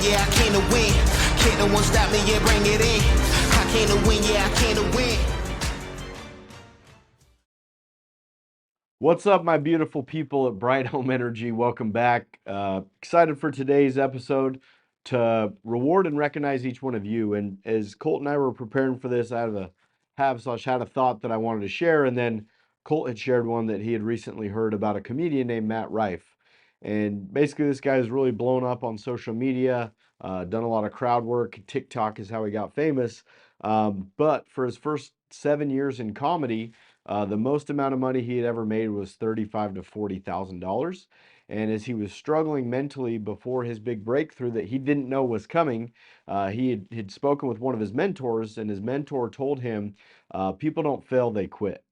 yeah, I came to win. Can't no one stop me, yeah, bring it in. I came to win, yeah, I came to win. What's up, my beautiful people at Bright Home Energy? Welcome back. Excited for today's episode to reward and recognize each one of you. And as Colt and I were preparing for this, I had a thought that I wanted to share, and then Colt had shared one that he had recently heard about a comedian named Matt Rife. And basically, this guy is really blown up on social media, done a lot of crowd work. TikTok is how he got famous. But for his first 7 years in comedy, the most amount of money he had ever made was $35,000 to $40,000. And as he was struggling mentally before his big breakthrough that he didn't know was coming, he had spoken with one of his mentors, and his mentor told him, people don't fail, they quit.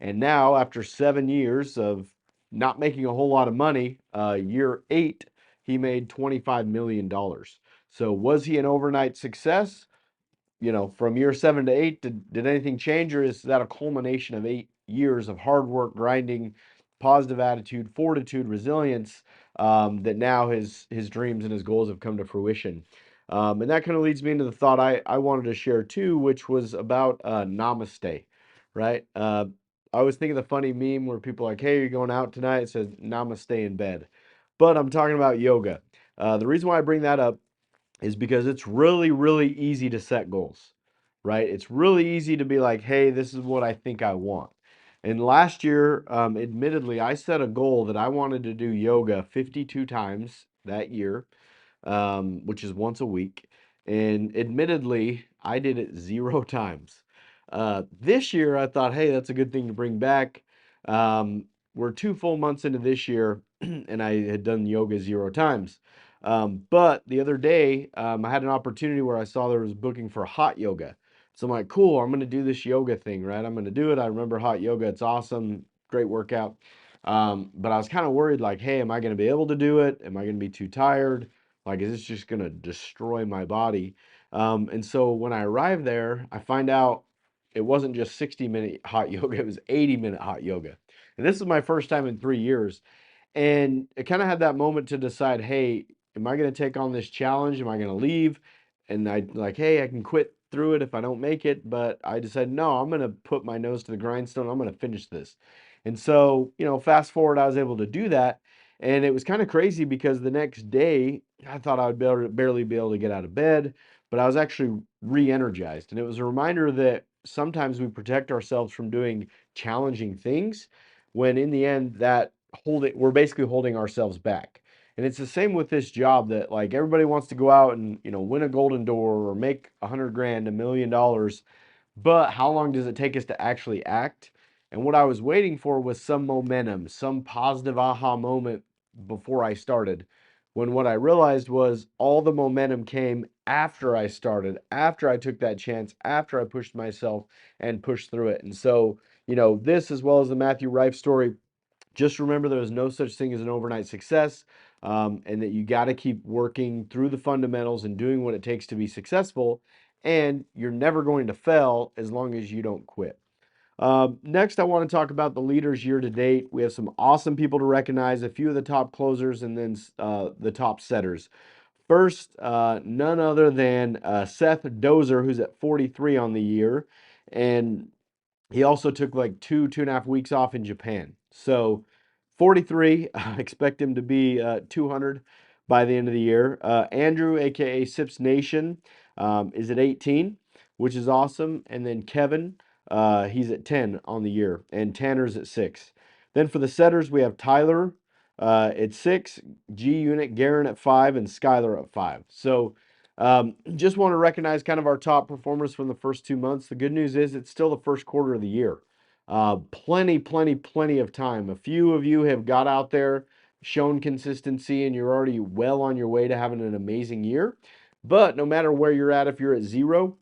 And now, after 7 years of not making a whole lot of money, year 8, he made $25 million. So, was he an overnight success? From year 7 to 8, did anything change, or is that a culmination of 8 years of hard work, grinding, positive attitude, fortitude, resilience, that now his dreams and his goals have come to fruition? And that kind of leads me into the thought I wanted to share too, which was about namaste, right? I was thinking the funny meme where people are like, hey, you're going out tonight? It says namaste in bed. But I'm talking about yoga. The reason why I bring that up is because it's really, really easy to set goals, right? It's really easy to be like, hey, this is what I think I want. And last year, admittedly, I set a goal that I wanted to do yoga 52 times that year, which is once a week. And admittedly, I did it 0 times. This year, I thought, hey, that's a good thing to bring back. We're 2 full months into this year, and I had done yoga 0 times. But the other day, I had an opportunity where I saw there was booking for hot yoga. So I'm like, cool, I'm going to do this yoga thing, right? I'm going to do it. I remember hot yoga. It's awesome. Great workout. But I was kind of worried, like, hey, am I going to be able to do it? Am I going to be too tired? Like, is this just going to destroy my body? And so when I arrived there, I find out it wasn't just 60-minute hot yoga, it was 80-minute hot yoga. And this is my first time in 3 years. And it kind of had that moment to decide, hey, am I going to take on this challenge? Am I going to leave? And I like, hey, I can quit through it if I don't make it. But I decided, no, I'm going to put my nose to the grindstone. I'm going to finish this. And so, fast forward, I was able to do that. And it was kind of crazy because the next day, I thought I would barely be able to get out of bed, but I was actually re energized. And it was a reminder that sometimes we protect ourselves from doing challenging things when in the end, we're basically holding ourselves back. And it's the same with this job that like everybody wants to go out and win a golden door or make 100 grand, $1 million, but how long does it take us to actually act? And what I was waiting for was some momentum, some positive aha moment before I started. When what I realized was all the momentum came after I started, after I took that chance, after I pushed myself and pushed through it. And so, this as well as the Matthew Rife story, just remember there is no such thing as an overnight success, and that you got to keep working through the fundamentals and doing what it takes to be successful. And you're never going to fail as long as you don't quit. Next, I want to talk about the leaders year to date. We have some awesome people to recognize, a few of the top closers, and then the top setters. First, none other than Seth Dozer, who's at 43 on the year. And he also took like 2.5 weeks off in Japan. So 43, I expect him to be 200 by the end of the year. Andrew, aka Sips Nation, is at 18, which is awesome. And then Kevin, he's at 10 on the year, and Tanner's at 6. Then for the setters, we have Tyler at 6, G Unit, Garen at 5, and Skylar at 5. So just want to recognize kind of our top performers from the first 2 months. The good news is it's still the first quarter of the year. Plenty of time. A few of you have got out there, shown consistency, and you're already well on your way to having an amazing year. But no matter where you're at, if you're at 0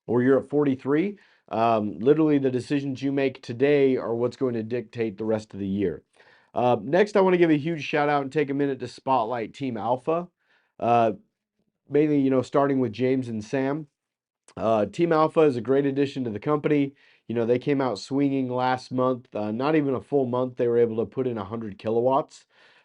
or you're at 43, literally the decisions you make today are what's going to dictate the rest of the year. Next, I want to give a huge shout out and take a minute to spotlight Team Alpha. Uh, Mainly, starting with James and Sam. Team Alpha is a great addition to the company. They came out swinging last month. Not even a full month, they were able to put in 100 kilowatts.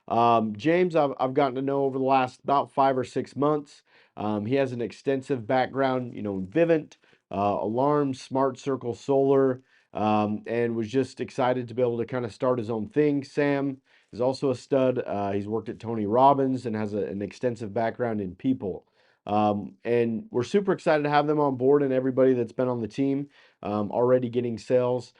James, I've gotten to know over the last about 5 or 6 months. He has an extensive background, in Vivint, Alarm, Smart Circle Solar, and was just excited to be able to kind of start his own thing. Sam is also a stud. He's worked at Tony Robbins and has an extensive background in people. And we're super excited to have them on board, and everybody that's been on the team already getting sales.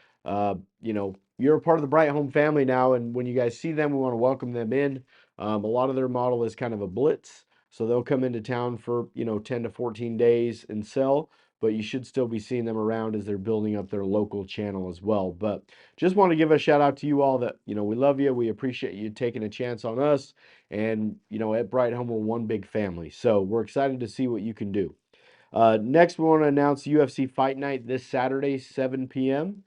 You're a part of the Bright Home family now, and when you guys see them, we want to welcome them in. A lot of their model is kind of a blitz, so they'll come into town for 10 to 14 days and sell, but you should still be seeing them around as they're building up their local channel as well. But just want to give a shout out to you all that we love you, we appreciate you taking a chance on us, and at Bright Home we're one big family, so we're excited to see what you can do. Next, we want to announce UFC Fight Night this Saturday, 7 p.m.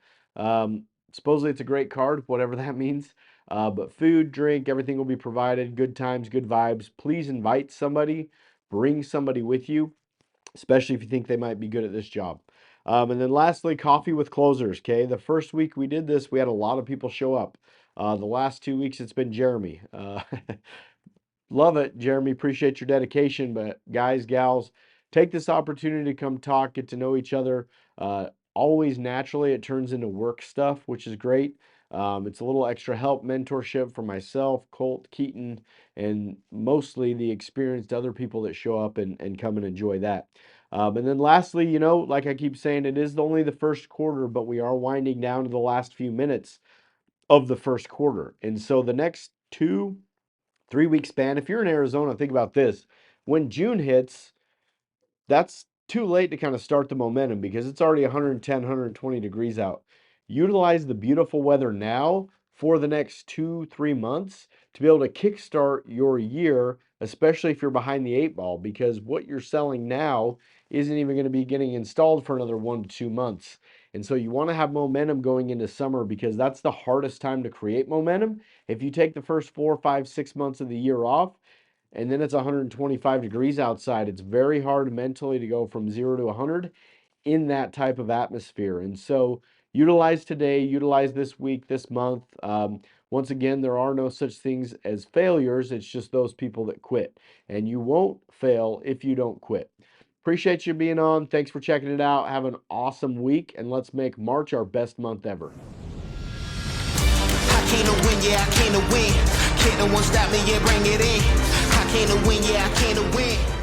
Supposedly it's a great card, whatever that means. But food, drink, everything will be provided. Good times, good vibes. Please invite somebody. Bring somebody with you, especially if you think they might be good at this job. And then lastly, coffee with closers, okay? The first week we did this, we had a lot of people show up. The last 2 weeks, it's been Jeremy. Love it, Jeremy. Appreciate your dedication. But guys, gals, take this opportunity to come talk, get to know each other. Always naturally, it turns into work stuff, which is great. It's a little extra help, mentorship for myself, Colt, Keaton, and mostly the experienced other people that show up and come and enjoy that. And then lastly, like I keep saying, it is only the first quarter, but we are winding down to the last few minutes of the first quarter. And so the next 2-3 week span, if you're in Arizona, think about this. When June hits, that's too late to kind of start the momentum because it's already 110, 120 degrees out. Utilize the beautiful weather now for the next 2-3 months to be able to kickstart your year, especially if you're behind the 8 ball, because what you're selling now isn't even going to be getting installed for another 1 to 2 months. And so you want to have momentum going into summer because that's the hardest time to create momentum. If you take the first 4, 5, 6 months of the year off, and then it's 125 degrees outside, it's very hard mentally to go from 0 to 100 in that type of atmosphere. And so utilize today, utilize this week, this month. Once again, there are no such things as failures. It's just those people that quit. And you won't fail if you don't quit. Appreciate you being on. Thanks for checking it out. Have an awesome week, and let's make March our best month ever. I came to win, yeah, I came to win. Can't no one stop me, yeah, bring it in. I came to win, yeah, I came to win.